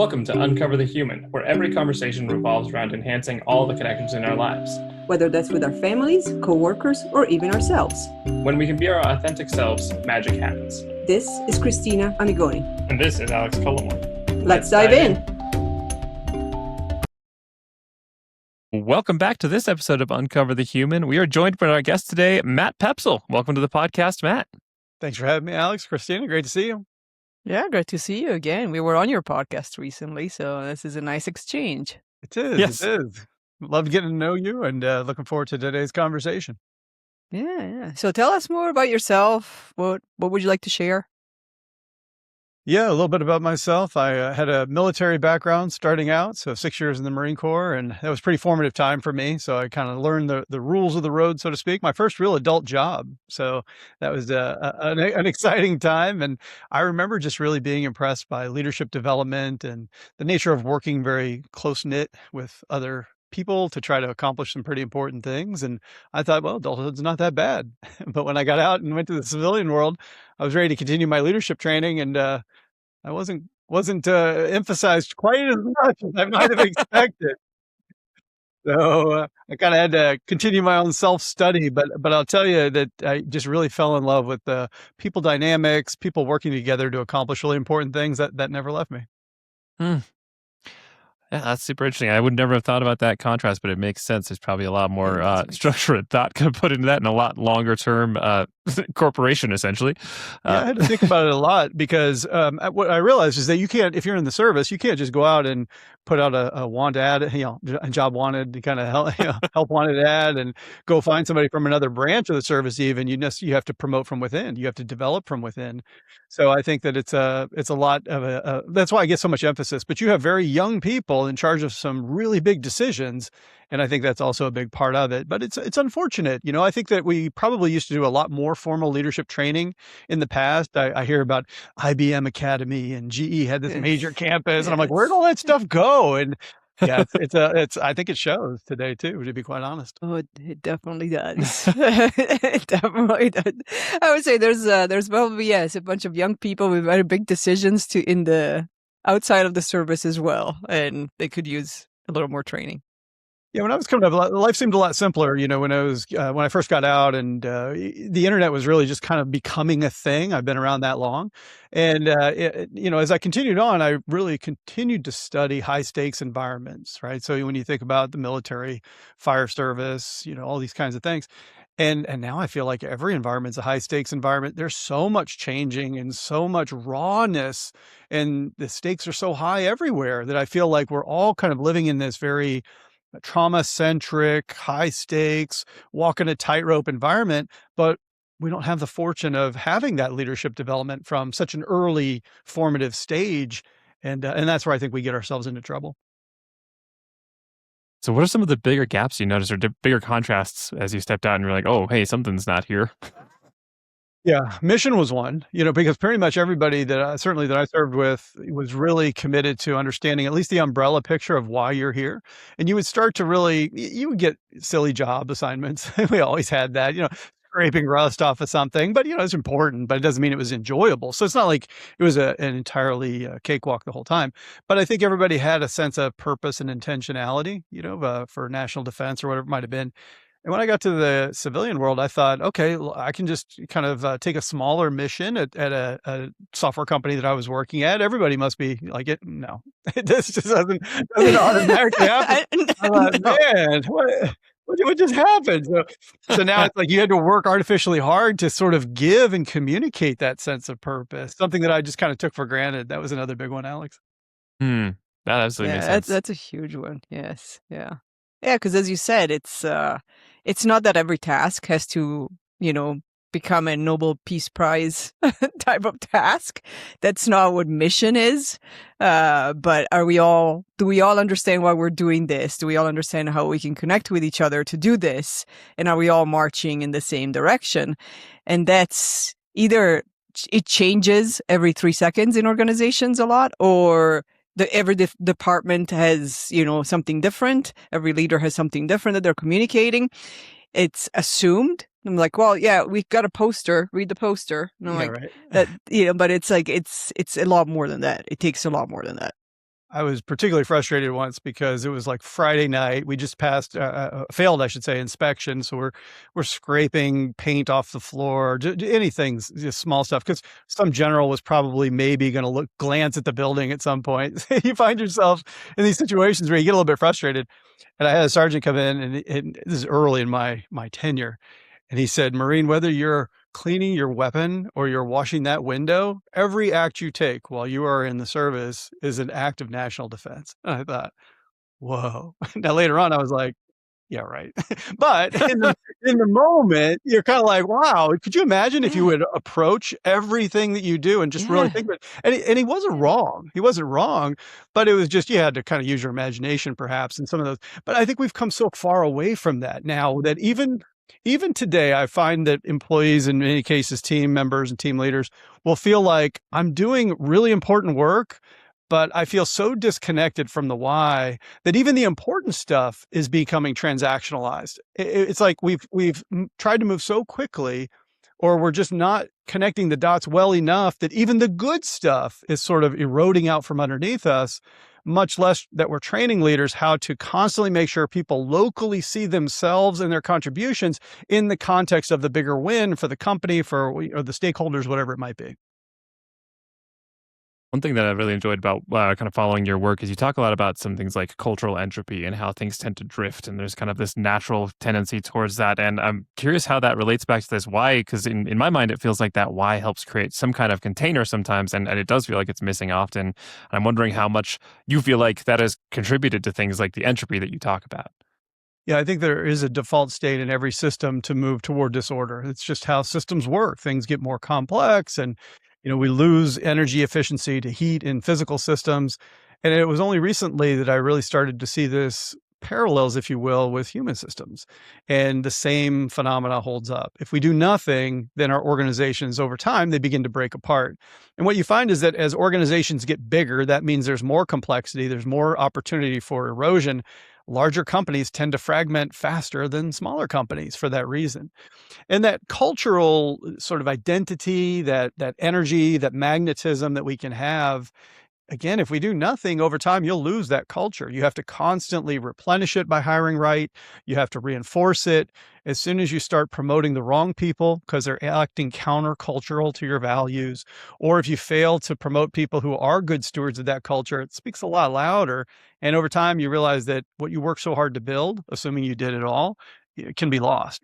Welcome to Uncover the Human, where every conversation revolves around enhancing all the connections in our lives. Whether that's with our families, co-workers, or even ourselves. When we can be our authentic selves, magic happens. This is Cristina Amigoni. And this is Alex Cullimore. Let's dive in. Welcome back to this episode of Uncover the Human. We are joined by our guest today, Matt Poepsel. Welcome to the podcast, Matt. Thanks for having me, Alex. Christina, great to see you. Yeah, great to see you again. We were on your podcast recently, so this is a nice exchange. It is. Yes. It is. Loved getting to know you and looking forward to today's conversation. Yeah. So tell us more about yourself. What would you like to share? Yeah, a little bit about myself. I had a military background starting out, so 6 years in the Marine Corps, and that was a pretty formative time for me. So I kind of learned the rules of the road, so to speak. My first real adult job. So that was an exciting time. And I remember just really being impressed by leadership development and the nature of working very close-knit with other people to try to accomplish some pretty important things. And I thought, well, adulthood's not that bad. But when I got out and went to the civilian world, I was ready to continue my leadership training, and I wasn't emphasized quite as much as I might have expected. So I kind of had to continue my own self-study, but I'll tell you that I just really fell in love with the people dynamics, people working together to accomplish really important things. That never left me. Yeah, that's super interesting. I would never have thought about that contrast, but it makes sense. There's probably a lot more structure and thought put into that, and a lot longer term corporation, essentially. Yeah, I had to think about it a lot because what I realized is that you can't, if you're in the service, you can't just go out and put out a want ad, a job wanted kind of help wanted ad, and go find somebody from another branch of the service. Even you have to promote from within. You have to develop from within. So I think that it's a lot of that's why I get so much emphasis. But you have very young people in charge of some really big decisions, and I think that's also a big part of it. But it's unfortunate. I think that we probably used to do a lot more formal leadership training in the past. I hear about IBM Academy and GE had this major campus, and I'm like, where'd all that stuff go? And yeah, it's I think it shows today too, to be quite honest. Oh, it definitely does. It definitely does. I would say there's probably, yes, a bunch of young people with very big decisions in the outside of the service as well, and they could use a little more training. Yeah, when I was coming up, life seemed a lot simpler. When I first got out, and the internet was really just kind of becoming a thing. I've been around that long, and as I continued on, I really continued to study high stakes environments. Right, so when you think about the military, fire service, all these kinds of things, and now I feel like every environment's a high stakes environment. There's so much changing and so much rawness, and the stakes are so high everywhere that I feel like we're all kind of living in this very trauma-centric, high stakes, walking a tightrope environment, but we don't have the fortune of having that leadership development from such an early formative stage. And that's where I think we get ourselves into trouble. So what are some of the bigger gaps you noticed, or bigger contrasts as you stepped out and you're like, oh, hey, something's not here? Yeah, mission was one, because pretty much everybody that I served with was really committed to understanding at least the umbrella picture of why you're here. And you would start to you would get silly job assignments. We always had that, scraping rust off of something, but it's important, but it doesn't mean it was enjoyable. So it's not like it was an entirely cakewalk the whole time. But I think everybody had a sense of purpose and intentionality, for national defense or whatever it might have been. And when I got to the civilian world, I thought, okay, I can just kind of take a smaller mission at a software company that I was working at. Everybody must be like it. No, this just doesn't automatically happen. I'm like, man, what just happened? So now it's like you had to work artificially hard to sort of give and communicate that sense of purpose, something that I just kind of took for granted. That was another big one, Alex. That absolutely makes sense. That's a huge one. Yes. Yeah. Yeah, because as you said, it's not that every task has to, become a Nobel Peace Prize type of task. That's not what mission is. But do we all understand why we're doing this? Do we all understand how we can connect with each other to do this? And are we all marching in the same direction? And that's either it changes every 3 seconds in organizations a lot, or every department has, something different. Every leader has something different that they're communicating. It's assumed. I'm like, well, yeah, we've got a poster. Read the poster. And I'm Yeah, like, right. that, but it's like it's a lot more than that. It takes a lot more than that. I was particularly frustrated once because it was like Friday night. We just passed failed, I should say, inspection. So we're scraping paint off the floor, anything, just small stuff. Because some general was probably maybe going to glance at the building at some point. You find yourself in these situations where you get a little bit frustrated. And I had a sergeant come in, and this is early in my tenure, and he said, "Marine, whether you're cleaning your weapon or you're washing that window, every act you take while you are in the service is an act of national defense." And I thought, whoa. Now later on, I was like, yeah, right. But in the moment, you're kind of like, wow, could you imagine if you would approach everything that you do and just really think about it? And he wasn't wrong. He wasn't wrong, but it was just, you had to kind of use your imagination perhaps in some of those. But I think we've come so far away from that now that even today, I find that employees, in many cases, team members and team leaders, will feel like I'm doing really important work, but I feel so disconnected from the why that even the important stuff is becoming transactionalized. It's like we've tried to move so quickly, or we're just not connecting the dots well enough that even the good stuff is sort of eroding out from underneath us, much less that we're training leaders how to constantly make sure people locally see themselves and their contributions in the context of the bigger win for the company, for or the stakeholders, whatever it might be. One thing that I really enjoyed about kind of following your work is you talk a lot about some things like cultural entropy and how things tend to drift. And there's kind of this natural tendency towards that. And I'm curious how that relates back to this why, because in my mind, it feels like that why helps create some kind of container sometimes. And it does feel like it's missing often. And I'm wondering how much you feel like that has contributed to things like the entropy that you talk about. Yeah, I think there is a default state in every system to move toward disorder. It's just how systems work. Things get more complex, and we lose energy efficiency to heat in physical systems. And it was only recently that I really started to see this parallels, if you will, with human systems. And the same phenomena holds up. If we do nothing, then our organizations over time, they begin to break apart. And what you find is that as organizations get bigger, that means there's more complexity, there's more opportunity for erosion. Larger companies tend to fragment faster than smaller companies for that reason. And that cultural sort of identity, that energy, that magnetism that we can have, again, if we do nothing over time, you'll lose that culture. You have to constantly replenish it by hiring right. You have to reinforce it. As soon as you start promoting the wrong people because they're acting countercultural to your values, or if you fail to promote people who are good stewards of that culture, it speaks a lot louder. And over time, you realize that what you worked so hard to build, assuming you did it all, it can be lost.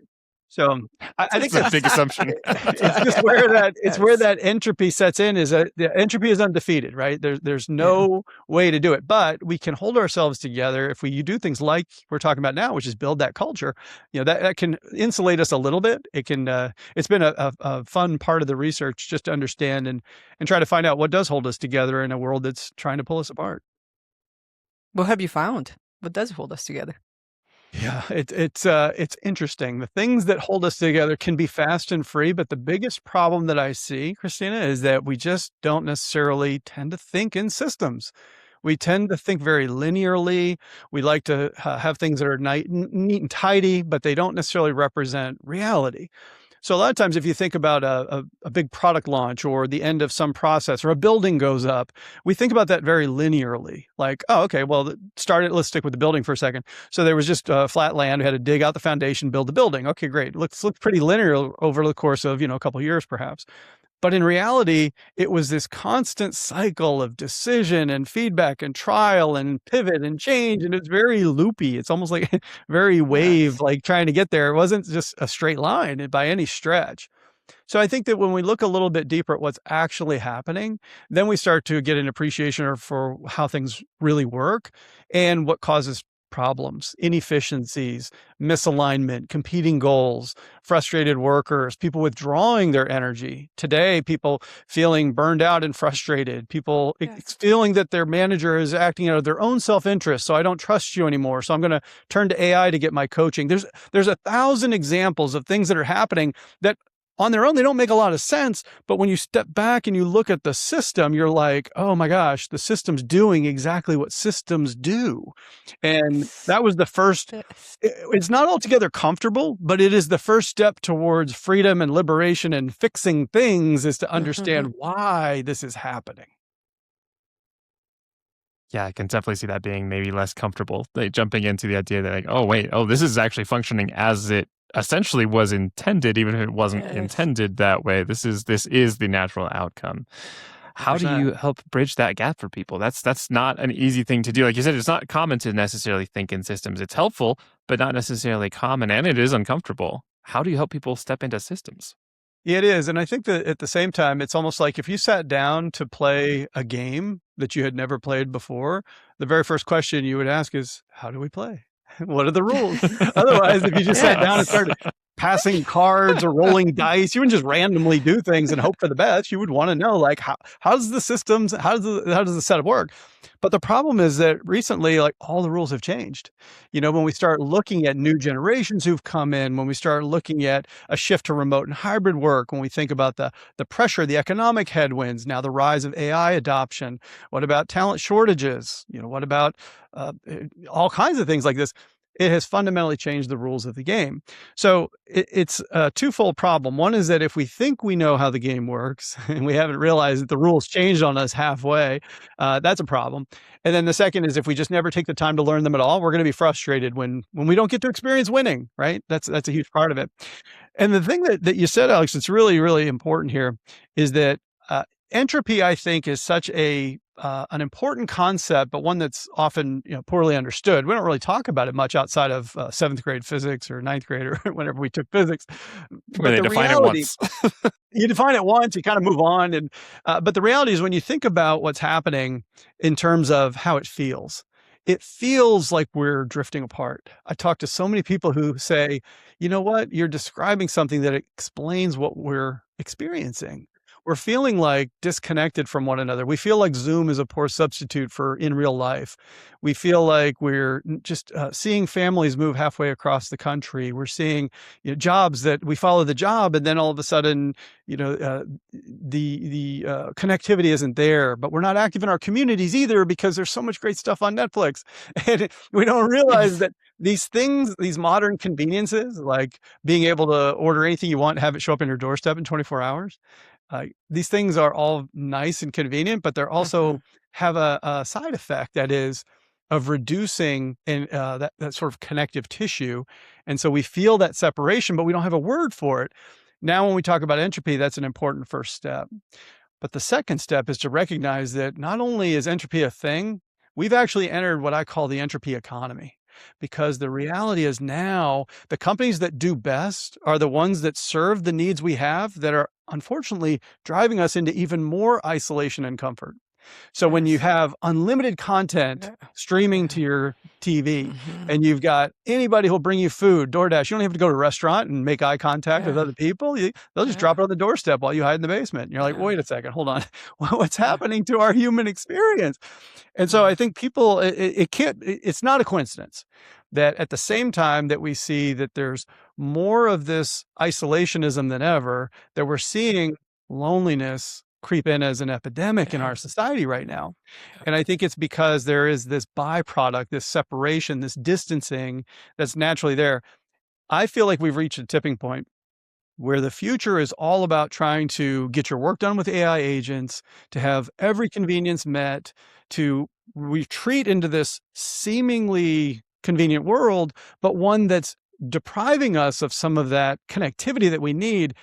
So I think That's a big assumption. it's just where that entropy sets in. Is that the entropy is undefeated, right? There's no way to do it, but we can hold ourselves together if we do things like we're talking about now, which is build that culture. That can insulate us a little bit. It can. It's been a fun part of the research just to understand and try to find out what does hold us together in a world that's trying to pull us apart. What have you found? What does hold us together? Yeah, it's interesting. The things that hold us together can be fast and free, but the biggest problem that I see, Christina, is that we just don't necessarily tend to think in systems. We tend to think very linearly. We like to have things that are neat and tidy, but they don't necessarily represent reality. So a lot of times, if you think about a big product launch or the end of some process or a building goes up, we think about that very linearly. Like, oh, okay, well, let's stick with the building for a second. So there was just flat land. We had to dig out the foundation, build the building. Okay, great. Looks pretty linear over the course of, a couple of years, perhaps. But in reality, it was this constant cycle of decision and feedback and trial and pivot and change. And it's very loopy. It's almost like very wave, like trying to get there. It wasn't just a straight line by any stretch. So I think that when we look a little bit deeper at what's actually happening, then we start to get an appreciation for how things really work and what causes problems, inefficiencies, misalignment, competing goals, frustrated workers, people withdrawing their energy. Today, people feeling burned out and frustrated, people feeling that their manager is acting out of their own self-interest. So I don't trust you anymore. So I'm going to turn to AI to get my coaching. There's 1,000 examples of things that are happening that on their own, they don't make a lot of sense. But when you step back and you look at the system, you're like, oh my gosh, the system's doing exactly what systems do. And that was the first, it's not altogether comfortable, but it is the first step towards freedom and liberation and fixing things, is to understand why this is happening. Yeah, I can definitely see that being maybe less comfortable. Like jumping into the idea that like, oh wait, oh this is actually functioning as it essentially was intended, even if it wasn't Yes. intended that way. This is the natural outcome. How do 100%. you help bridge that gap for people? That's not an easy thing to do. Like you said, it's not common to necessarily think in systems. It's helpful, but not necessarily common, and it is uncomfortable. How do you help people step into systems? It is, and I think that at the same time, it's almost like if you sat down to play a game that you had never played before, the very first question you would ask is, "How do we play? What are the rules?" Otherwise, if you just sat down and Yes. started passing cards or rolling dice, you wouldn't just randomly do things and hope for the best. You would wanna know, like, how does the systems how does the setup work? But the problem is that recently, like, all the rules have changed. When we start looking at new generations who've come in, when we start looking at a shift to remote and hybrid work, when we think about the pressure, the economic headwinds, now the rise of AI adoption, what about talent shortages? What about all kinds of things like this? It has fundamentally changed the rules of the game. So it's a twofold problem. One is that if we think we know how the game works and we haven't realized that the rules changed on us halfway, that's a problem. And then the second is if we just never take the time to learn them at all, we're going to be frustrated when we don't get to experience winning, right? That's a huge part of it. And the thing that you said, Alex, that's really, really important here is that entropy, I think, is such an important concept, but one that's often poorly understood. We don't really talk about it much outside of seventh grade physics or ninth grade or whenever we took physics. Where But they the define it reality, once. you define it once, you kind of move on, and but the reality is when you think about what's happening in terms of how it feels like we're drifting apart. I talk to so many people who say, you know what, you're describing something that explains what we're experiencing. We're feeling like disconnected from one another. We feel like Zoom is a poor substitute for in real life. We feel like we're just seeing families move halfway across the country. We're seeing jobs that we follow the job, and then all of a sudden, the connectivity isn't there. But we're not active in our communities either because there's so much great stuff on Netflix, and we don't realize that these things, these modern conveniences, like being able to order anything you want, have it show up on your doorstep in 24 hours. These things are all nice and convenient, but they're also have a side effect that is of reducing that sort of connective tissue. And so we feel that separation, but we don't have a word for it. Now, when we talk about entropy, that's an important first step. But the second step is to recognize that not only is entropy a thing, we've actually entered what I call the entropy economy. Because the reality is now the companies that do best are the ones that serve the needs we have that are unfortunately driving us into even more isolation and comfort. So when you Yes. have unlimited content Yeah. streaming to your TV Mhm. and you've got anybody who'll bring you food, DoorDash, you don't have to go to a restaurant and make eye contact with Yeah. other people. They'll just Yeah. drop it on the doorstep while you hide in the basement. And you're like, Yeah. wait a second, hold on. What's Yeah. happening to our human experience? And so I think people, it's not a coincidence that at the same time that we see that there's more of this isolationism than ever, that we're seeing loneliness creep in as an epidemic in Yeah. our society right now. And I think it's because there is this byproduct, this separation, this distancing that's naturally there. I feel like we've reached a tipping point where the future is all about trying to get your work done with AI agents, to have every convenience met, to retreat into this seemingly convenient world, but one that's depriving us of some of that connectivity that we need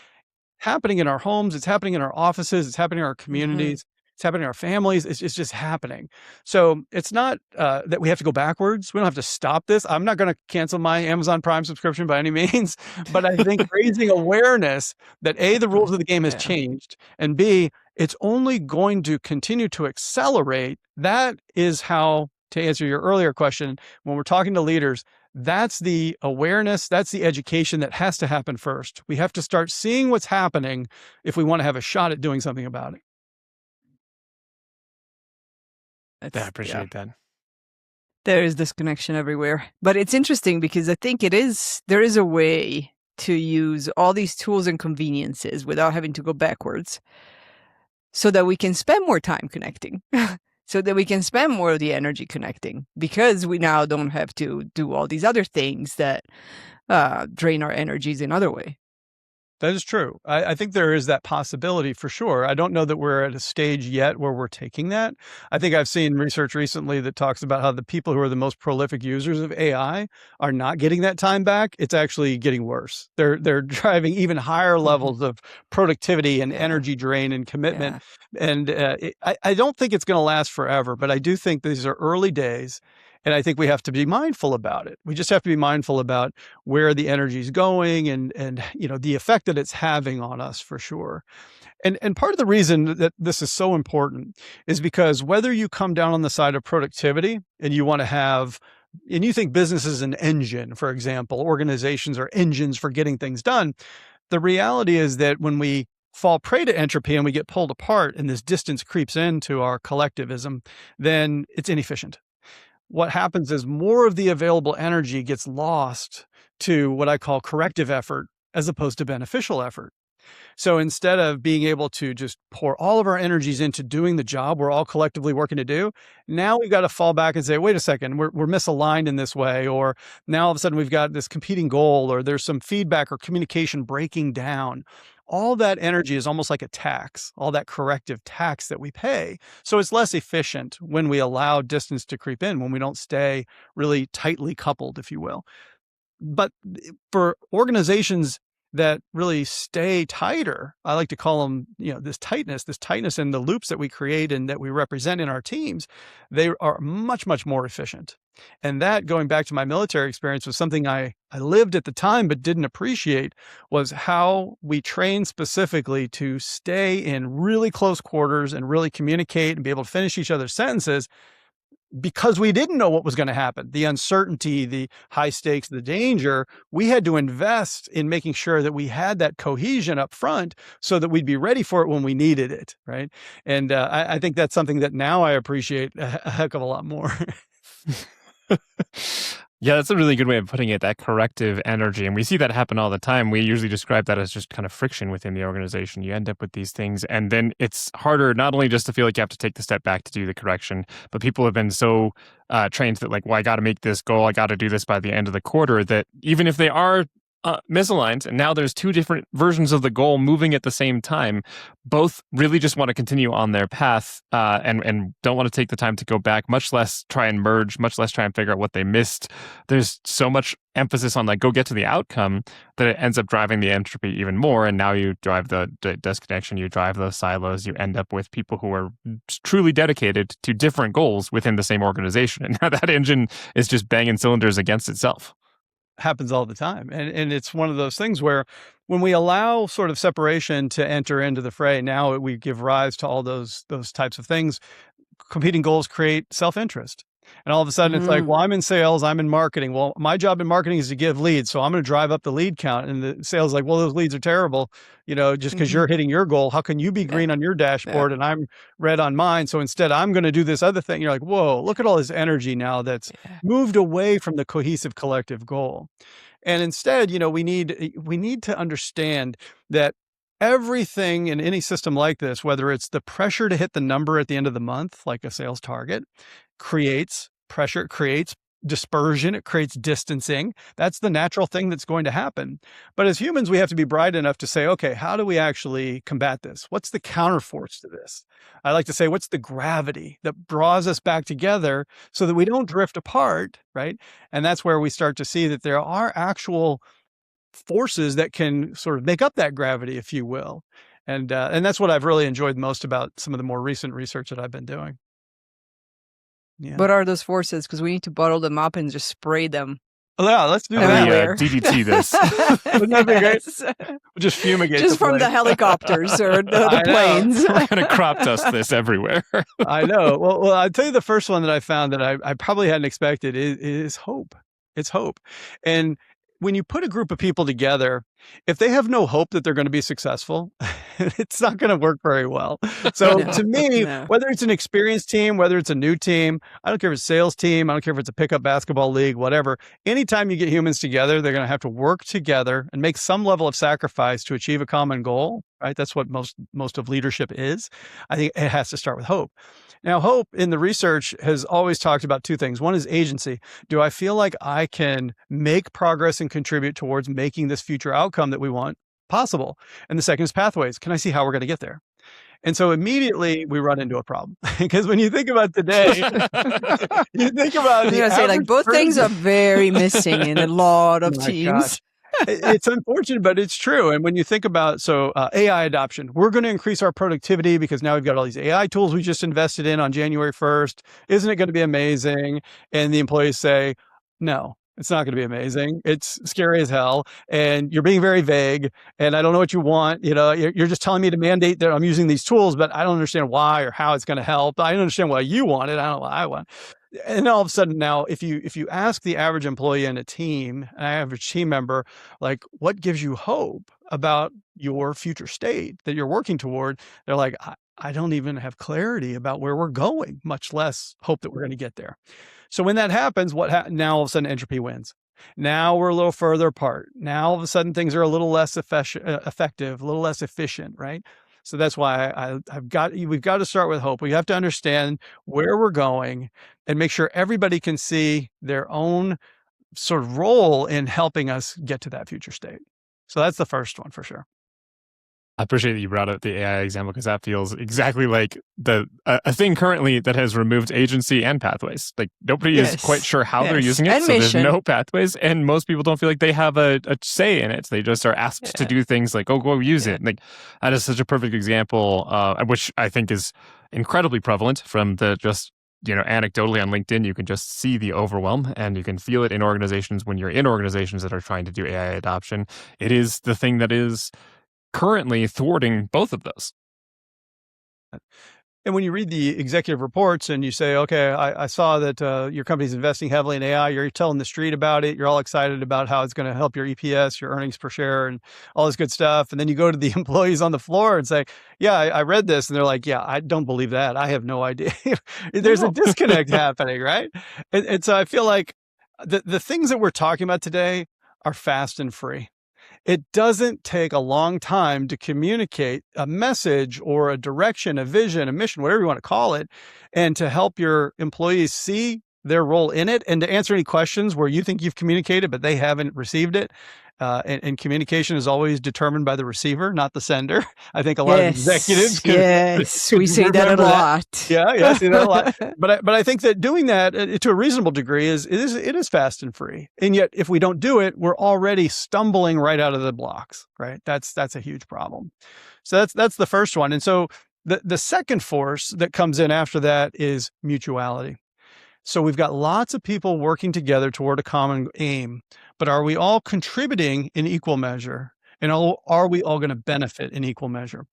happening in our homes. It's happening in our offices. It's happening in our Mhm. communities. It's happening in our families. It's just happening. So it's not that we have to go backwards. We don't have to stop this. I'm not going to cancel my Amazon Prime subscription by any means, but I think raising awareness that A, the rules of the game has Yeah. changed, and B, it's only going to continue to accelerate. That is how, to answer your earlier question, when we're talking to leaders, that's the awareness, that's the education that has to happen first. We have to start seeing what's happening if we want to have a shot at doing something about it. I Yeah. appreciate that. There is this connection everywhere. But it's interesting because I think there is a way to use all these tools and conveniences without having to go backwards so that we can spend more time connecting. So that we can spend more of the energy connecting because we now don't have to do all these other things that drain our energies in other way. That is true. I think there is that possibility for sure. I don't know that we're at a stage yet where we're taking that. I think I've seen research recently that talks about how the people who are the most prolific users of AI are not getting that time back. It's actually getting worse. They're driving even higher levels of productivity and Yeah. energy drain and commitment. Yeah. And I don't think it's going to last forever, but I do think these are early days. And I think we have to be mindful about it. We just have to be mindful about where the energy is going and the effect that it's having on us for sure. And part of the reason that this is so important is because whether you come down on the side of productivity and you want to have, and you think business is an engine, for example, organizations are engines for getting things done. The reality is that when we fall prey to entropy and we get pulled apart and this distance creeps into our collectivism, then it's inefficient. What happens is more of the available energy gets lost to what I call corrective effort as opposed to beneficial effort. So instead of being able to just pour all of our energies into doing the job we're all collectively working to do, now we've got to fall back and say, wait a second, we're misaligned in this way. Or now all of a sudden we've got this competing goal, or there's some feedback or communication breaking down. All that energy is almost like a tax, all that corrective tax that we pay. So it's less efficient when we allow distance to creep in, when we don't stay really tightly coupled, if you will. But for organizations that really stay tighter, I like to call them, this tightness in the loops that we create and that we represent in our teams, they are much, much more efficient. And that, going back to my military experience, was something I lived at the time but didn't appreciate, was how we train specifically to stay in really close quarters and really communicate and be able to finish each other's sentences, because we didn't know what was going to happen. The uncertainty, the high stakes, the danger, we had to invest in making sure that we had that cohesion up front so that we'd be ready for it when we needed it, right? And I think that's something that now I appreciate a heck of a lot more. Yeah, that's a really good way of putting it, that corrective energy. And we see that happen all the time. We usually describe that as just kind of friction within the organization. You end up with these things, and then it's harder not only just to feel like you have to take the step back to do the correction, but people have been so trained that like, well, I got to make this goal, I got to do this by the end of the quarter, that even if they are misaligned, and now there's two different versions of the goal moving at the same time, both really just want to continue on their path and don't want to take the time to go back, much less try and merge, much less try and figure out what they missed. There's so much emphasis on like, go get to the outcome, that it ends up driving the entropy even more. And now you drive the disconnection, you drive those silos, you end up with people who are truly dedicated to different goals within the same organization. And now that engine is just banging cylinders against itself. Happens all the time. And it's one of those things where when we allow sort of separation to enter into the fray, now we give rise to all those types of things. Competing goals create self-interest. And all of a sudden it's like, well, I'm in sales, I'm in marketing. Well, my job in marketing is to give leads. So I'm going to drive up the lead count. And the sales is like, well, those leads are terrible. Just because you're hitting your goal, how can you be green on your dashboard and I'm red on mine? So instead I'm going to do this other thing. You're like, whoa, look at all this energy now that's moved away from the cohesive collective goal. And instead, we need to understand that everything in any system like this, whether it's the pressure to hit the number at the end of the month, like a sales target, creates pressure, it creates dispersion, it creates distancing. That's the natural thing that's going to happen. But as humans, we have to be bright enough to say, okay, how do we actually combat this? What's the counterforce to this? I like to say, what's the gravity that draws us back together so that we don't drift apart, right? And that's where we start to see that there are actual forces that can sort of make up that gravity, if you will. And that's what I've really enjoyed most about some of the more recent research that I've been doing. Yeah. What are those forces? Because we need to bottle them up and just spray them. Oh, yeah, let's do that. DDT this. Wouldn't that be great? We'll just fumigate just from the helicopters or the planes. We're going to crop dust this everywhere. I know. Well, I'll tell you the first one that I found that I probably hadn't expected is hope. It's hope. And when you put a group of people together, if they have no hope that they're going to be successful, it's not going to work very well. So to me, whether it's an experienced team, whether it's a new team, I don't care if it's a sales team, I don't care if it's a pickup basketball league, whatever. Anytime you get humans together, they're going to have to work together and make some level of sacrifice to achieve a common goal, right? That's what most of leadership is. I think it has to start with hope. Now, hope in the research has always talked about two things. One is agency. Do I feel like I can make progress and contribute towards making this future outcome that we want possible? And the second is pathways. Can I see how we're going to get there? And so immediately we run into a problem because when you think about today, you think about I was going to say, like, both things are very missing in a lot of teams. It's unfortunate, but it's true. And when you think about, AI adoption, we're going to increase our productivity because now we've got all these AI tools we just invested in on January 1st. Isn't it going to be amazing? And the employees say, no. It's not going to be amazing. It's scary as hell. And you're being very vague. And I don't know what you want. You're just telling me to mandate that I'm using these tools, but I don't understand why or how it's going to help. I don't understand why you want it. I don't know what I want. And all of a sudden now, if you ask the average employee in a team, an average team member, like, what gives you hope about your future state that you're working toward? They're like, I don't even have clarity about where we're going, much less hope that we're going to get there. So when that happens, now all of a sudden entropy wins. Now we're a little further apart. Now all of a sudden things are a little less effective, a little less efficient, right? So that's why we've got to start with hope. We have to understand where we're going and make sure everybody can see their own sort of role in helping us get to that future state. So that's the first one for sure. I appreciate that you brought up the AI example because that feels exactly like a thing currently that has removed agency and pathways. Like nobody is quite sure how they're using it, and so mission. there's no pathways, and most people don't feel like they have a say in it. They just are asked to do things like, "Oh, go use it." Like that is such a perfect example, which I think is incredibly prevalent from the just anecdotally on LinkedIn. You can just see the overwhelm, and you can feel it in organizations when you're in organizations that are trying to do AI adoption. It is the thing that is currently thwarting both of those. And when you read the executive reports and you say, okay, I saw that your company's investing heavily in AI, you're telling the street about it, you're all excited about how it's going to help your EPS, your earnings per share, and all this good stuff. And then you go to the employees on the floor and say, yeah, I read this. And they're like, yeah, I don't believe that. I have no idea. There's a disconnect happening, right? And so I feel like the things that we're talking about today are fast and free. It doesn't take a long time to communicate a message or a direction, a vision, a mission, whatever you want to call it, and to help your employees see their role in it and to answer any questions where you think you've communicated, but they haven't received it. And communication is always determined by the receiver, not the sender. I think a lot of executives we say that a lot. Yeah, I see that a lot. But I think that doing that to a reasonable degree it is fast and free. And yet, if we don't do it, we're already stumbling right out of the blocks. Right? That's a huge problem. So that's the first one. And so the second force that comes in after that is mutuality. So we've got lots of people working together toward a common aim, but are we all contributing in equal measure? And are we all going to benefit in equal measure?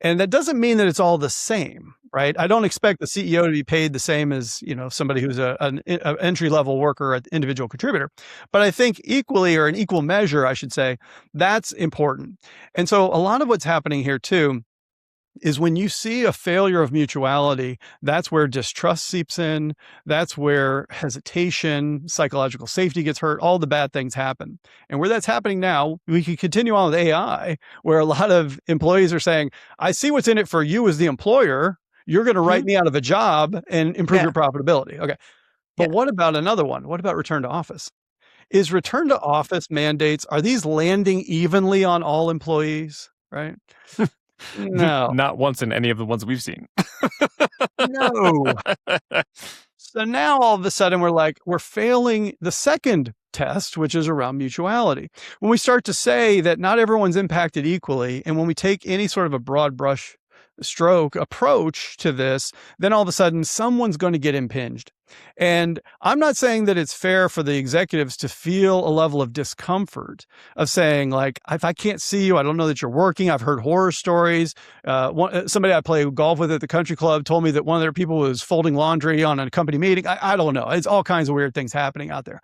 And that doesn't mean that it's all the same, right? I don't expect the CEO to be paid the same as, somebody who's an entry-level worker, an individual contributor. But I think equally, or in equal measure, I should say, that's important. And so a lot of what's happening here too is when you see a failure of mutuality, that's where distrust seeps in. That's where hesitation, psychological safety gets hurt. All the bad things happen. And where that's happening now, we can continue on with AI, where a lot of employees are saying, I see what's in it for you as the employer. You're going to write me out of a job and improve your profitability. Okay. But what about another one? What about return to office? Is return to office mandates, are these landing evenly on all employees, right? No. Not once in any of the ones we've seen. No. So now all of a sudden we're failing the second test, which is around mutuality. When we start to say that not everyone's impacted equally, and when we take any sort of a broad brush stroke approach to this, then all of a sudden someone's going to get impinged. And I'm not saying that it's fair for the executives to feel a level of discomfort of saying, like, if I can't see you, I don't know that you're working. I've heard horror stories. Somebody I play golf with at the country club told me that one of their people was folding laundry on a company meeting. I don't know. It's all kinds of weird things happening out there.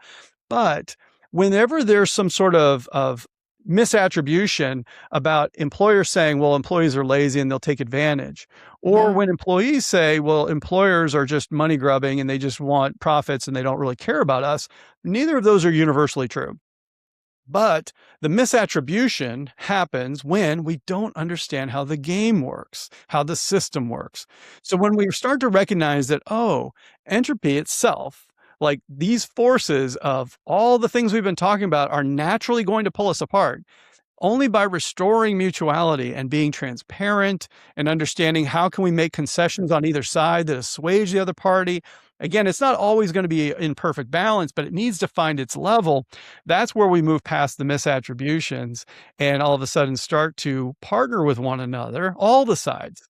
But whenever there's some sort of misattribution about employers saying, well, employees are lazy and they'll take advantage. Or when employees say, well, employers are just money grubbing and they just want profits and they don't really care about us. Neither of those are universally true. But the misattribution happens when we don't understand how the game works, how the system works. So when we start to recognize that, entropy itself, like these forces of all the things we've been talking about, are naturally going to pull us apart. only by restoring mutuality and being transparent and understanding how can we make concessions on either side that assuage the other party. Again, it's not always going to be in perfect balance, but it needs to find its level. That's where we move past the misattributions and all of a sudden start to partner with one another, all the sides,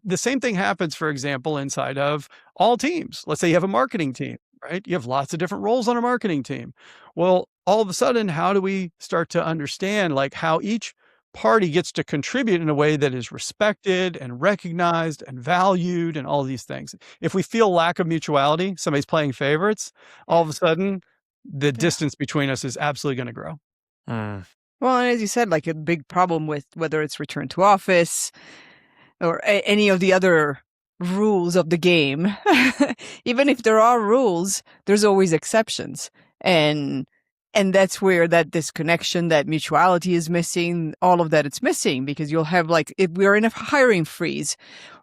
the same thing happens, for example, inside of all teams. Let's say you have a marketing team, right? You have lots of different roles on a marketing team. Well, all of a sudden, how do we start to understand like how each party gets to contribute in a way that is respected and recognized and valued and all these things? If we feel lack of mutuality, somebody's playing favorites, all of a sudden the distance between us is absolutely going to grow. Well, and as you said, like a big problem with whether it's return to office or any of the other rules of the game, even if there are rules, there's always exceptions. And that's where that disconnection, that mutuality is missing, all of that it's missing, because you'll have like, if we're in a hiring freeze,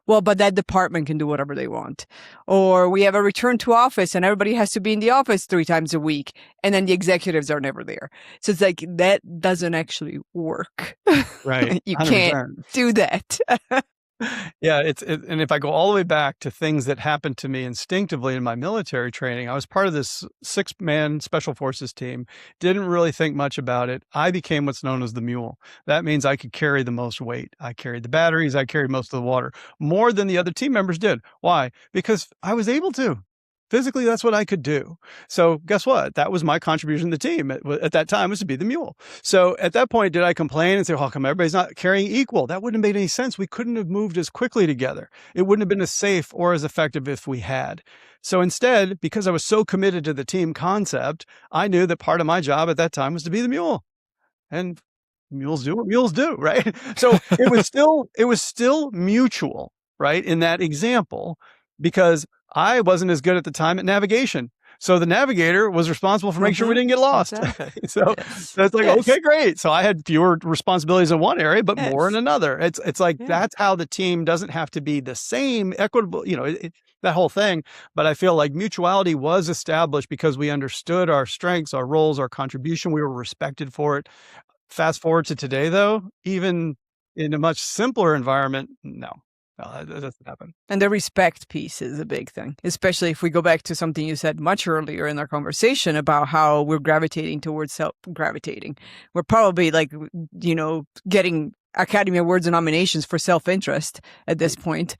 well, but that department can do whatever they want. Or we have a return to office and everybody has to be in the office 3 times a week. And then the executives are never there. So it's like, that doesn't actually work. Right. You 100%. can't do that. Yeah, and if I go all the way back to things that happened to me instinctively in my military training, I was part of this 6-man special forces team, didn't really think much about it. I became what's known as the mule. That means I could carry the most weight. I carried the batteries, I carried most of the water, more than the other team members did. Why? Because I was able to. Physically, that's what I could do. So guess what? That was my contribution to the team at that time, was to be the mule. So at that point, did I complain and say, how come everybody's not carrying equal? That wouldn't have made any sense. We couldn't have moved as quickly together. It wouldn't have been as safe or as effective if we had. So instead, because I was so committed to the team concept, I knew that part of my job at that time was to be the mule. And mules do what mules do, right? So it was still mutual, right? In that example, because I wasn't as good at the time at navigation. So the navigator was responsible for making sure we didn't get lost. Exactly. So it's like, okay, great. So I had fewer responsibilities in one area, but more in another. It's like, that's how the team doesn't have to be the same, equitable, that whole thing. But I feel like mutuality was established because we understood our strengths, our roles, our contribution. We were respected for it. Fast forward to today, though, even in a much simpler environment, no, that doesn't happen. And the respect piece is a big thing, especially if we go back to something you said much earlier in our conversation about how we're gravitating towards self-gravitating. We're probably like, getting Academy Awards nominations for self-interest at this point.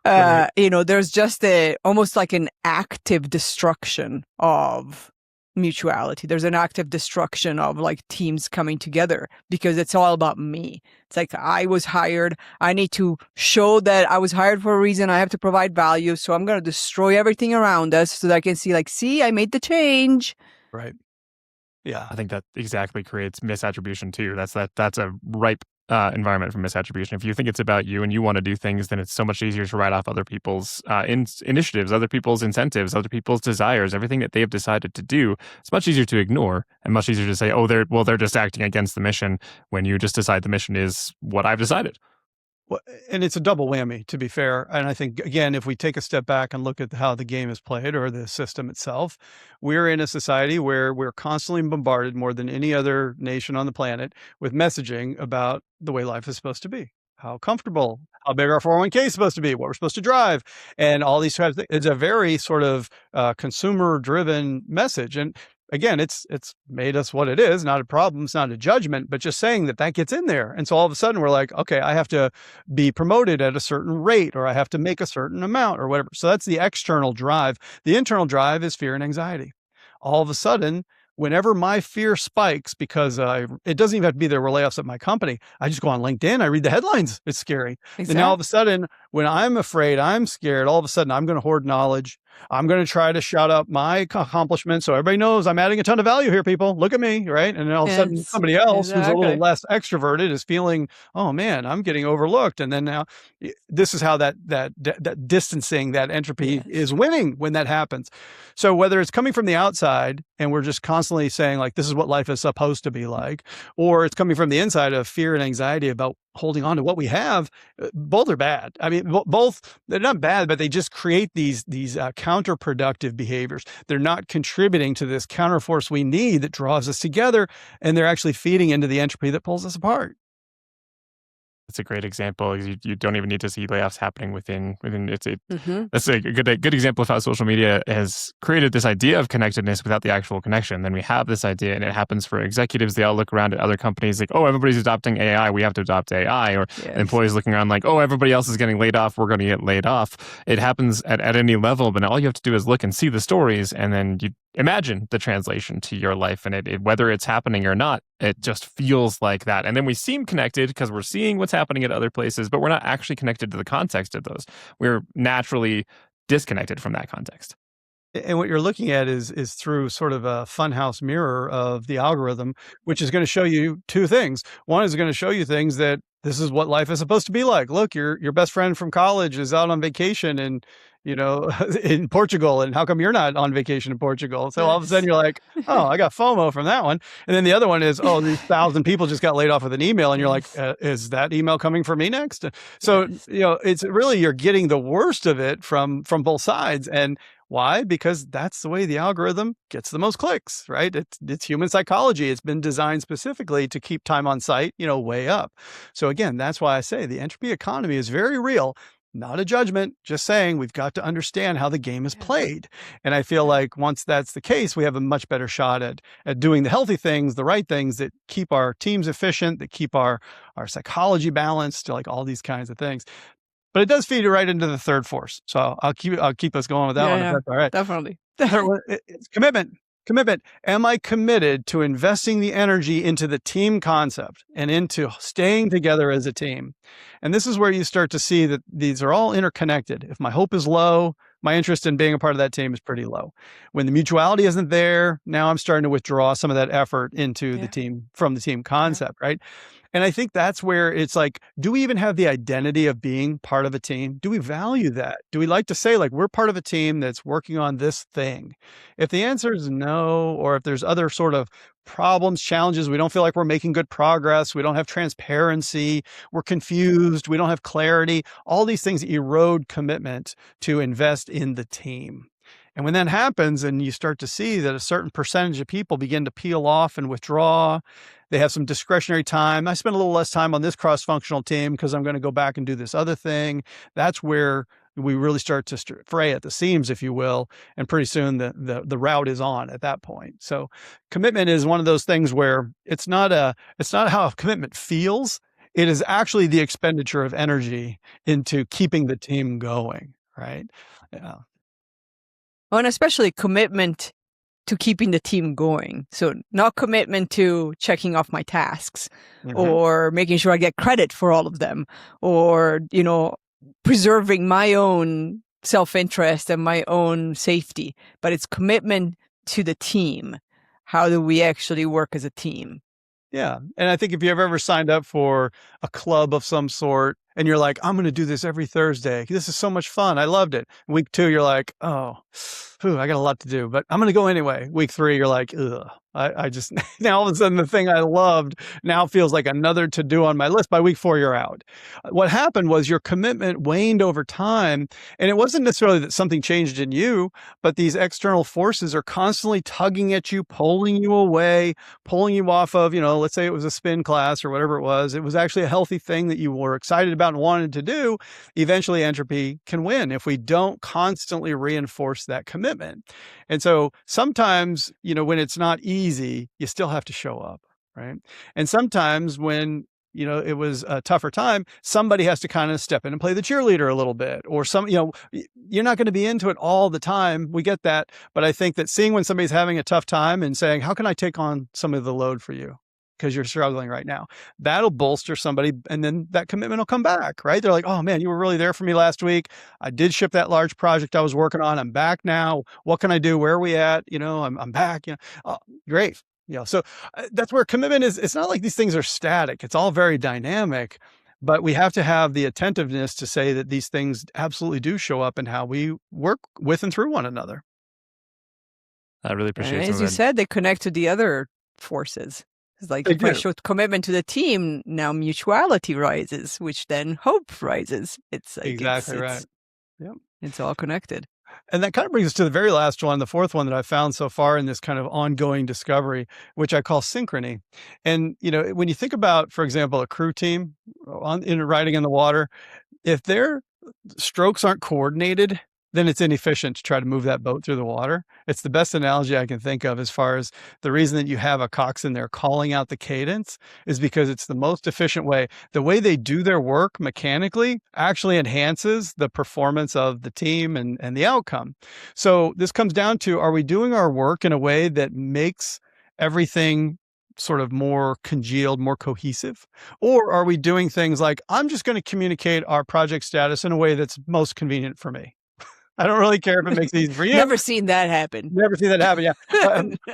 Right. There's just almost like an active destruction of mutuality. There's an active destruction of like teams coming together because it's all about me. It's like, I was hired. I need to show that I was hired for a reason. I have to provide value. So I'm going to destroy everything around us so that I can see, I made the change. Right. Yeah. I think that exactly creates misattribution too. That's a ripe environment for misattribution. If you think it's about you and you want to do things, then it's so much easier to write off other people's initiatives, other people's incentives, other people's desires, everything that they have decided to do. It's much easier to ignore and much easier to say, oh, they're just acting against the mission, when you just decide the mission is what I've decided. Well, and it's a double whammy, to be fair. And I think, again, if we take a step back and look at how the game is played or the system itself, we're in a society where we're constantly bombarded more than any other nation on the planet with messaging about the way life is supposed to be, how comfortable, how big our 401k is supposed to be, what we're supposed to drive, and all these kinds of things. It's a very sort of consumer-driven message. And again, it's made us what it is, not a problem, it's not a judgment, but just saying that gets in there. And so all of a sudden we're like, okay, I have to be promoted at a certain rate, or I have to make a certain amount or whatever. So that's the external drive. The internal drive is fear and anxiety. All of a sudden, whenever my fear spikes, because it doesn't even have to be there were layoffs at my company, I just go on LinkedIn, I read the headlines. It's scary. Exactly. And now all of a sudden, when I'm afraid, I'm scared, all of a sudden I'm going to hoard knowledge. I'm going to try to shout out my accomplishments so everybody knows I'm adding a ton of value here, people. Look at me, right? And then all of a sudden somebody else who's a little less extroverted is feeling, oh man, I'm getting overlooked. And then now this is how that distancing, that entropy is winning when that happens. So whether it's coming from the outside and we're just constantly saying like, this is what life is supposed to be like, or it's coming from the inside of fear and anxiety about holding on to what we have, both are bad. I mean, both, they're not bad, but they just create these counterproductive behaviors. They're not contributing to this counterforce we need that draws us together, and they're actually feeding into the entropy that pulls us apart. That's a great example. You don't even need to see layoffs happening within it's a Mhm. that's a good example of how social media has created this idea of connectedness without the actual connection. Then we have this idea, and it happens for executives. They all look around at other companies like, oh, everybody's adopting AI, we have to adopt AI, or Yes. employees looking around like, oh, everybody else is getting laid off, we're going to get laid off. It happens at any level, but all you have to do is look and see the stories, and then you imagine the translation to your life, and whether it's happening or not, it just feels like that. And then we seem connected because we're seeing what's happening at other places, but we're not actually connected to the context of those. We're naturally disconnected from that context. And what you're looking at is through sort of a funhouse mirror of the algorithm, which is going to show you two things. One is going to show you things that this is what life is supposed to be like. Look, your best friend from college is out on vacation and, in Portugal, and how come you're not on vacation in Portugal? So all of a sudden you're like, oh, I got FOMO from that one. And then the other one is, oh, these 1,000 people just got laid off with an email, and you're like, is that email coming for me next? So, it's really, you're getting the worst of it from both sides. And why? Because that's the way the algorithm gets the most clicks, right? It's human psychology. It's been designed specifically to keep time on site, way up. So again, that's why I say the entropy economy is very real. Not a judgment, just saying we've got to understand how the game is played. And I feel like once that's the case, we have a much better shot at doing the healthy things, the right things that keep our teams efficient, that keep our psychology balanced, like all these kinds of things. But it does feed right into the third force. So I'll keep us going with that one. If that's all right. Definitely. Third one, it's commitment. Commitment. Am I committed to investing the energy into the team concept and into staying together as a team? And this is where you start to see that these are all interconnected. If my hope is low, my interest in being a part of that team is pretty low. When the mutuality isn't there, now I'm starting to withdraw some of that effort into the team from the team concept, right? And I think that's where it's like, do we even have the identity of being part of a team? Do we value that? Do we like to say, like, we're part of a team that's working on this thing? If the answer is no, or if there's other sort of problems, challenges, we don't feel like we're making good progress, we don't have transparency, we're confused, we don't have clarity, all these things erode commitment to invest in the team. And when that happens and you start to see that a certain percentage of people begin to peel off and withdraw, they have some discretionary time. I spend a little less time on this cross-functional team because I'm going to go back and do this other thing. That's where we really start to fray at the seams, if you will. And pretty soon the route is on at that point. So commitment is one of those things where it's not how commitment feels. It is actually the expenditure of energy into keeping the team going, right? Yeah. Oh, and especially commitment to keeping the team going. So not commitment to checking off my tasks or making sure I get credit for all of them, or, preserving my own self-interest and my own safety, but it's commitment to the team. How do we actually work as a team? Yeah. And I think if you've ever signed up for a club of some sort and you're like, I'm going to do this every Thursday. This is so much fun. I loved it. Week 2, you're like, oh, I got a lot to do, but I'm going to go anyway. Week 3, you're like, ugh. I just, now all of a sudden the thing I loved now feels like another to do on my list. By week 4, you're out. What happened was your commitment waned over time. And it wasn't necessarily that something changed in you, but these external forces are constantly tugging at you, pulling you away, pulling you off of, let's say it was a spin class or whatever it was. It was actually a healthy thing that you were excited about and wanted to do. Eventually entropy can win if we don't constantly reinforce that commitment. And so sometimes, when it's not easy, you still have to show up, right? And sometimes when, it was a tougher time, somebody has to kind of step in and play the cheerleader a little bit, or you're not going to be into it all the time. We get that. But I think that seeing when somebody's having a tough time and saying, how can I take on some of the load for you? Because you're struggling right now, that'll bolster somebody, and then that commitment will come back, right? They're like, oh man, you were really there for me last week. I did ship that large project I was working on. I'm back now. What can I do? Where are we at? I'm back. Oh, great. So that's where commitment is. It's not like these things are static. It's all very dynamic, but we have to have the attentiveness to say that these things absolutely do show up in how we work with and through one another. I really appreciate it. And as you said, they connect to the other forces. It's like They if I do. showed commitment to the team, now mutuality rises, which then hope rises. It's like Exactly right. Yep. it's all connected. And that kind of brings us to the very last one, the fourth one that I found so far in this kind of ongoing discovery, which I call synchrony. And, when you think about, for example, a crew team riding in the water, if their strokes aren't coordinated, then it's inefficient to try to move that boat through the water. It's the best analogy I can think of as far as the reason that you have a coxswain there calling out the cadence is because it's the most efficient way. The way they do their work mechanically actually enhances the performance of the team and the outcome. So this comes down to, are we doing our work in a way that makes everything sort of more congealed, more cohesive? Or are we doing things like, I'm just going to communicate our project status in a way that's most convenient for me? I don't really care if it makes it easy for you. Never seen that happen. Never seen that happen, yeah.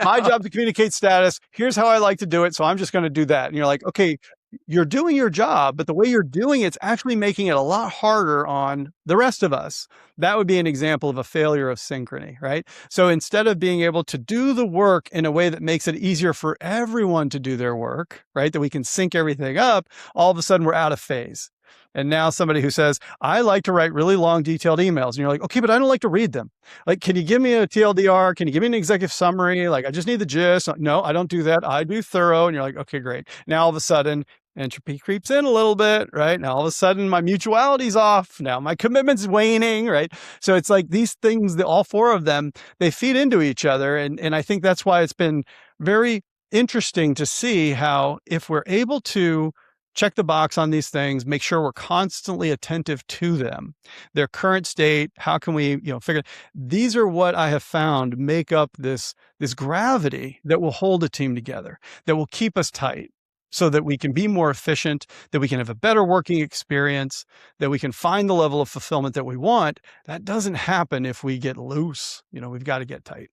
My No. job to communicate status, here's how I like to do it, so I'm just gonna do that. And you're like, okay, you're doing your job, but the way you're doing it's actually making it a lot harder on the rest of us. That would be an example of a failure of synchrony, right? So instead of being able to do the work in a way that makes it easier for everyone to do their work, right, that we can sync everything up, all of a sudden we're out of phase. And now somebody who says, I like to write really long, detailed emails. And you're like, okay, but I don't like to read them. Like, can you give me a TLDR? Can you give me an executive summary? Like, I just need the gist. No, I don't do that. I do thorough. And you're like, okay, great. Now all of a sudden, entropy creeps in a little bit, right? Now all of a sudden my mutuality's off. Now my commitment's waning, right? So it's like these things, all four of them, they feed into each other. And I think that's why it's been very interesting to see how if we're able to check the box on these things, make sure we're constantly attentive to them, their current state, how can we, figure, these are what I have found make up this gravity that will hold a team together, that will keep us tight so that we can be more efficient, that we can have a better working experience, that we can find the level of fulfillment that we want. That doesn't happen if we get loose. We've got to get tight.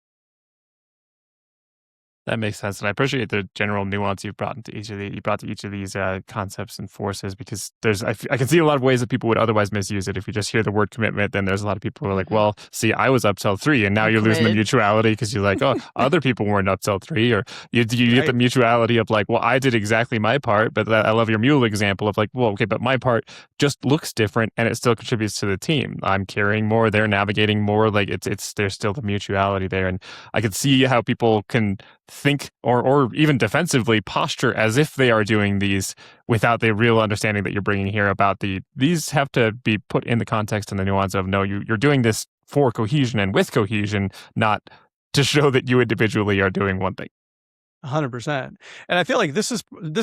That makes sense, and I appreciate the general nuance you've brought into each of these concepts and forces, because I can see a lot of ways that people would otherwise misuse it. If you just hear the word commitment, then there's a lot of people who are like, well, see, I was up till 3, and now you're losing the mutuality because you're like, oh, other people weren't up till 3, or you get the mutuality of like, well, I did exactly my part, but I love your mule example of like, well, okay, but my part just looks different, and it still contributes to the team. I'm carrying more, they're navigating more, like there's still the mutuality there, and I could see how people can think or even defensively posture as if they are doing these without the real understanding that you're bringing here about these have to be put in the context and the nuance of, no, you're doing this for cohesion and with cohesion, not to show that you individually are doing one thing. 100%. And I feel like this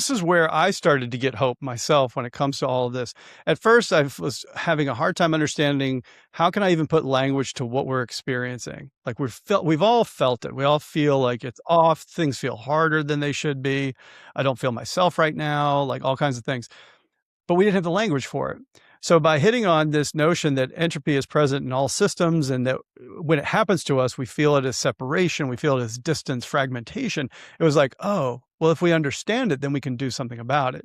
is where I started to get hope myself when it comes to all of this. At first, I was having a hard time understanding how can I even put language to what we're experiencing. Like we've all felt it. We all feel like it's off. Things feel harder than they should be. I don't feel myself right now, like all kinds of things. But we didn't have the language for it. So by hitting on this notion that entropy is present in all systems and that when it happens to us, we feel it as separation, we feel it as distance, fragmentation, it was like, oh, well, if we understand it, then we can do something about it.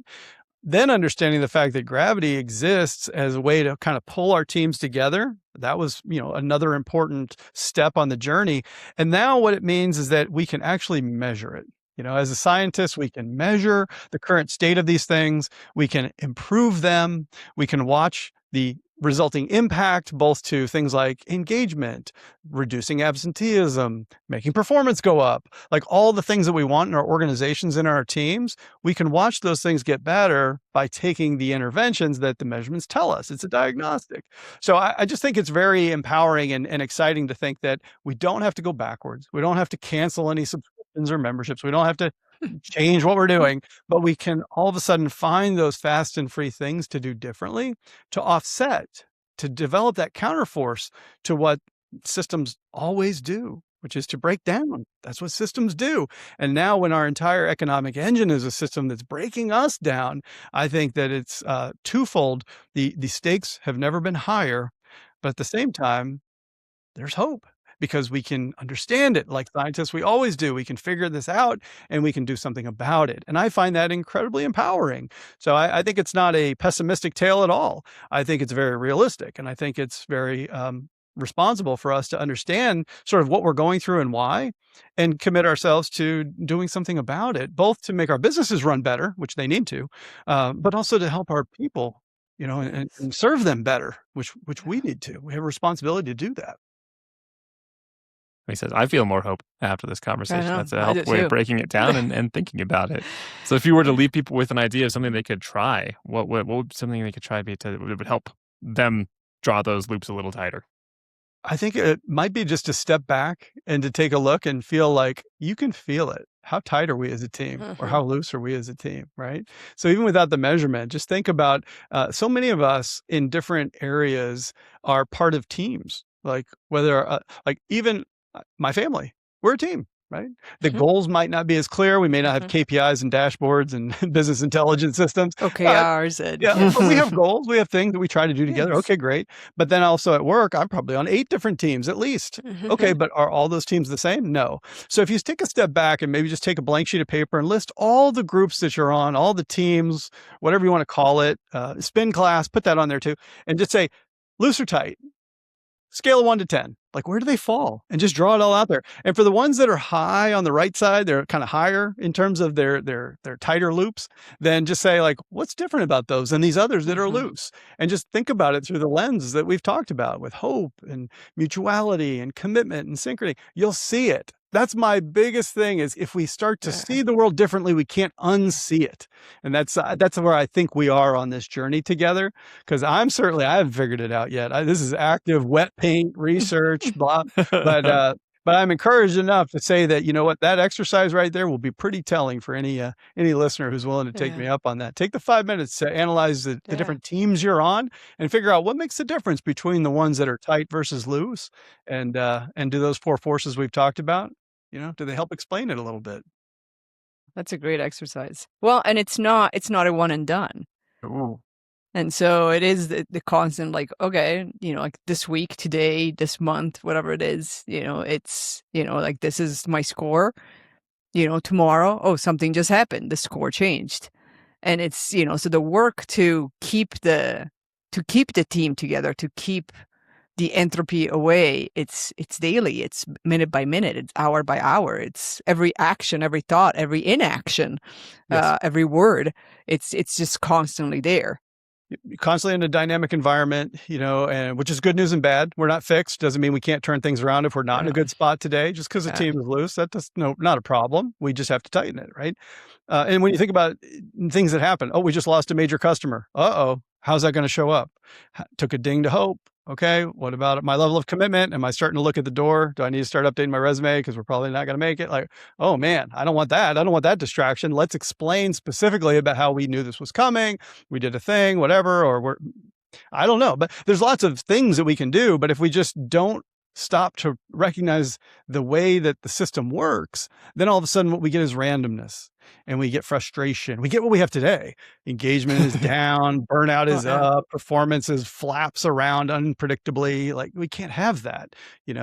Then understanding the fact that gravity exists as a way to kind of pull our teams together, that was, another important step on the journey. And now what it means is that we can actually measure it. As a scientist, we can measure the current state of these things. We can improve them. We can watch the resulting impact both to things like engagement, reducing absenteeism, making performance go up, like all the things that we want in our organizations and our teams. We can watch those things get better by taking the interventions that the measurements tell us. It's a diagnostic. So I just think it's very empowering and exciting to think that we don't have to go backwards. We don't have to cancel any subscriptions or memberships. We don't have to change what we're doing, but we can all of a sudden find those fast and free things to do differently, to offset, to develop that counterforce to what systems always do, which is to break down. That's what systems do. And now when our entire economic engine is a system that's breaking us down, I think that it's twofold. The stakes have never been higher, but at the same time, there's hope. Because we can understand it like scientists, we always do. We can figure this out and we can do something about it. And I find that incredibly empowering. So I think it's not a pessimistic tale at all. I think it's very realistic. And I think it's very responsible for us to understand sort of what we're going through and why, and commit ourselves to doing something about it, both to make our businesses run better, which they need to, but also to help our people, and serve them better, which we need to. We have a responsibility to do that. He says, I feel more hope after this conversation. know, That's a I do helpful way too. of breaking it down and thinking about it. So if you were to leave people with an idea of something they could try, what would something they could try be that would help them draw those loops a little tighter? I think it might be just to step back and to take a look and feel like you can feel it. How tight are we as a team, or how loose are we as a team, right? So even without the measurement, just think about so many of us in different areas are part of teams. Like whether, like even my family, we're a team, right? The goals might not be as clear. We may not have KPIs and dashboards and business intelligence systems. OKRs and Yeah, but we have goals. We have things that we try to do together. Yes. Okay, great. But then also at work, I'm probably on 8 different teams at least. Okay, but are all those teams the same? No. So if you take a step back and maybe just take a blank sheet of paper and list all the groups that you're on, all the teams, whatever you want to call it, spin class, put that on there too, and just say loose or tight. Scale of 1 to 10. Like, where do they fall? And just draw it all out there. And for the ones that are high on the right side, they're kind of higher in terms of their tighter loops, then just say, like, what's different about those than these others that are loose? And just think about it through the lens that we've talked about with hope and mutuality and commitment and synchrony. You'll see it. That's my biggest thing, is if we start to see the world differently, we can't unsee it. And that's where I think we are on this journey together, because I haven't figured it out yet. This is active wet paint research, blah. But I'm encouraged enough to say that, you know what, that exercise right there will be pretty telling for any listener who's willing to take me up on that. Take the 5 minutes to analyze the different teams you're on and figure out what makes the difference between the ones that are tight versus loose, and do those 4 forces we've talked about. Do they help explain it a little bit? That's a great exercise. Well, and it's not a one and done. Ooh. And so it is the constant, like, okay, like this week, today, this month, whatever it is, it's, like, this is my score, tomorrow, oh, something just happened. The score changed. And it's, so the work to keep the team together, to keep the entropy away, it's daily, it's minute by minute, it's hour by hour, it's every action, every thought, every inaction, every word, it's just constantly there. Constantly in a dynamic environment, and which is good news and bad. We're not fixed. Doesn't mean we can't turn things around if we're not in a good spot today. Just because the team is loose, that's not a problem. We just have to tighten it, right? And when you think about things that happen, we just lost a major customer. How's that going to show up? Took a ding to hope. Okay, what about my level of commitment? Am I starting to look at the door? Do I need to start updating my resume because we're probably not going to make it? Like, oh man, I don't want that. I don't want that distraction. Let's explain specifically about how we knew this was coming. We did a thing, whatever, or I don't know. But there's lots of things that we can do. But if we just don't stop to recognize the way that the system works, then all of a sudden what we get is randomness, and we get frustration. We get what we have today. Engagement is down, burnout is up, performance is flaps around unpredictably. Like, we can't have that,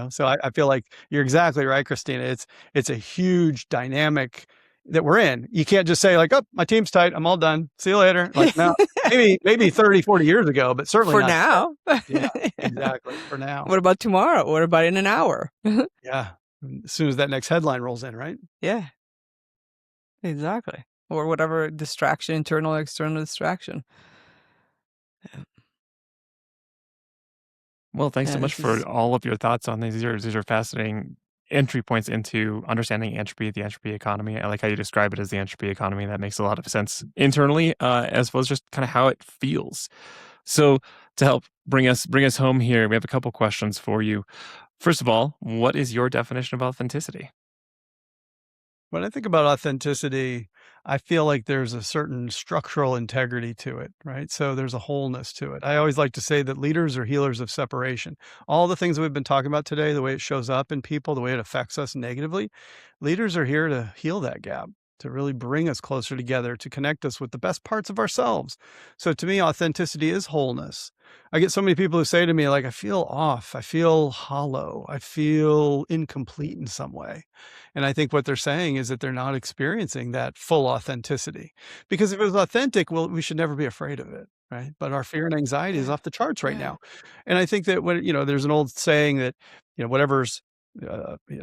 So I feel like you're exactly right, Cristina. It's a huge dynamic that we're in. You can't just say, like, oh, my team's tight, I'm all done, see you later. Like, no, maybe 30, 40 years ago, but certainly for not now. Yeah, exactly. For now. What about tomorrow? What about in an hour? Yeah. As soon as that next headline rolls in, right? Yeah. Exactly. Or whatever distraction, internal, external distraction. Well, thanks so much for all of your thoughts on these. These are fascinating entry points into understanding entropy, the entropy economy. I like how you describe it as the entropy economy. That makes a lot of sense internally, as well as just kind of how it feels. So to help bring us home here, we have a couple questions for you. First of all, what is your definition of authenticity? When I think about authenticity, I feel like there's a certain structural integrity to it, right? So there's a wholeness to it. I always like to say that leaders are healers of separation. All the things that we've been talking about today, the way it shows up in people, the way it affects us negatively, leaders are here to heal that gap, to really bring us closer together, to connect us with the best parts of ourselves. So to me, authenticity is wholeness. I get so many people who say to me, like, I feel off, I feel hollow, I feel incomplete in some way. And I think what they're saying is that they're not experiencing that full authenticity. Because if it was authentic, well, we should never be afraid of it, right? But our fear and anxiety is Yeah. off the charts right Yeah. now. And I think that when, there's an old saying that, whatever's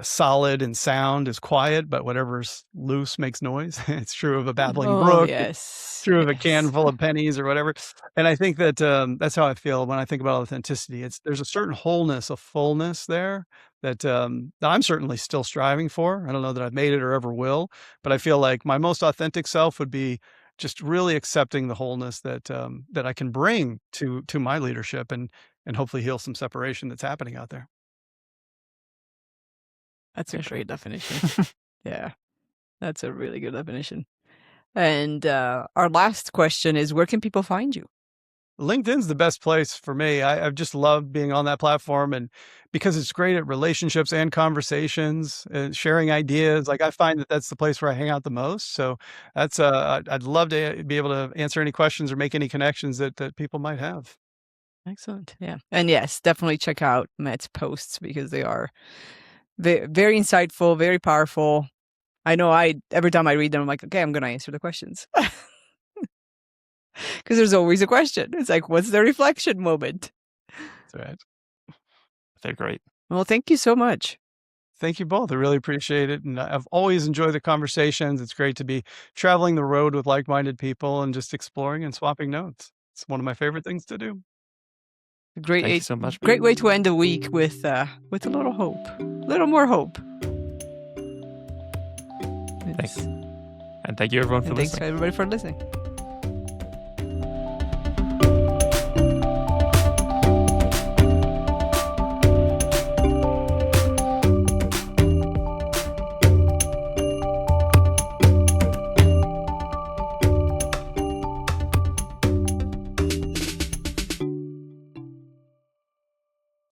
solid and sound is quiet, but whatever's loose makes noise. It's true of a babbling Oh, brook. yes. True of a Yes. can full of pennies or whatever. And I think that that's how I feel when I think about authenticity. There's a certain wholeness, a fullness there that I'm certainly still striving for. I don't know that I've made it or ever will, but I feel like my most authentic self would be just really accepting the wholeness that that I can bring to my leadership and hopefully heal some separation that's happening out there. That's a great definition. Yeah, that's a really good definition. And our last question is, where can people find you? LinkedIn's the best place for me. I've just loved being on that platform, and because it's great at relationships and conversations and sharing ideas. Like, I find that that's the place where I hang out the most. So that's I'd love to be able to answer any questions or make any connections that people might have. Excellent. Yeah. And yes, definitely check out Matt's posts because they are very insightful, very powerful. I know every time I read them, I'm like, okay, I'm going to answer the questions. Because there's always a question. It's like, what's the reflection moment? That's right. They're great. Well, thank you so much. Thank you both. I really appreciate it. And I've always enjoyed the conversations. It's great to be traveling the road with like-minded people and just exploring and swapping notes. It's one of my favorite things to do. Great, Thank you so much. Great way to end the week with a little hope, a little more hope. Thanks. And thank you everyone for And thanks listening. to everybody for listening.